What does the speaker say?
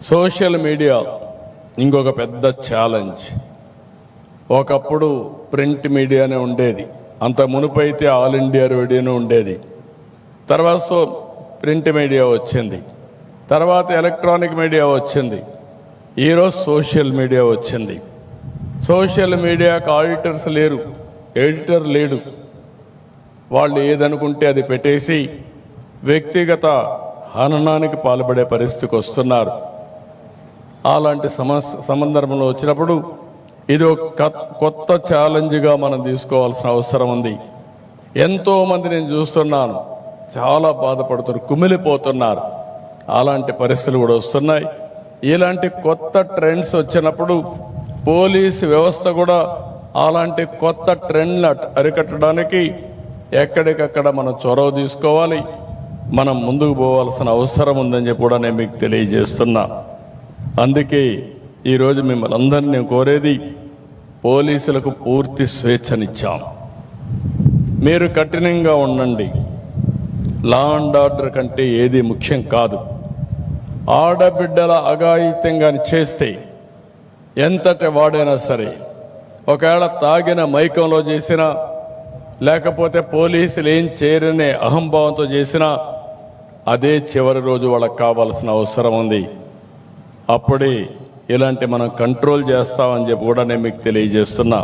Social media ఇంకొక పెద్ద challenge. ఒకప్పుడు ప్రింట్ మీడియానే ఉండేది, అంత మునుపైతే ఆల్ ఇండియా రేడియోనే ఉండేది. తర్వాత ప్రింట్ మీడియా వచ్చింది, తర్వాత ఎలక్ట్రానిక్ మీడియా వచ్చింది, ఈరోజు సోషల్ మీడియా వచ్చింది. సోషల్ మీడియాకు ఆడిటర్స్ లేరు, ఎడిటర్ లేడు. వాళ్ళు ఏదనుకుంటే అది పెట్టేసి వ్యక్తిగత హననానికి పాల్పడే పరిస్థితికి వస్తున్నారు. అలాంటి సందర్భంలో వచ్చినప్పుడు ఇది ఒక కొత్త ఛాలెంజ్గా మనం తీసుకోవాల్సిన అవసరం ఉంది. ఎంతోమంది నేను చూస్తున్నాను, చాలా బాధపడుతున్నారు, కుమిలిపోతున్నారు. అలాంటి పరిస్థితులు కూడా వస్తున్నాయి. ఇలాంటి కొత్త ట్రెండ్స్ వచ్చినప్పుడు పోలీసు వ్యవస్థ కూడా అలాంటి కొత్త ట్రెండ్లు అరికట్టడానికి ఎక్కడికక్కడ మనం చొరవ తీసుకోవాలి, మనం ముందుకు పోవాల్సిన అవసరం ఉందని చెప్పి కూడా నేను మీకు తెలియజేస్తున్నా. అందుకే ఈరోజు మిమ్మల్ని అందరినీ నేను కోరేది, పోలీసులకు పూర్తి స్వేచ్ఛనిచ్చాం. మీరు కఠినంగా ఉండండి. లా అండ్ ఆర్డర్ కంటే ఏది ముఖ్యం కాదు. ఆడబిడ్డల అఘాయిత్యంగా చేస్తే ఎంతటి వాడైనా సరే, ఒకవేళ తాగిన మైకంలో చేసినా, లేకపోతే పోలీసులు ఏం చేయరనే అహంభావంతో చేసినా, అదే చివరి రోజు వాళ్ళకి కావాల్సిన అవసరం ఉంది. అప్పుడే ఇలాంటి మనం కంట్రోల్ చేస్తామని చెప్పి కూడా నేను మీకు తెలియజేస్తున్నా.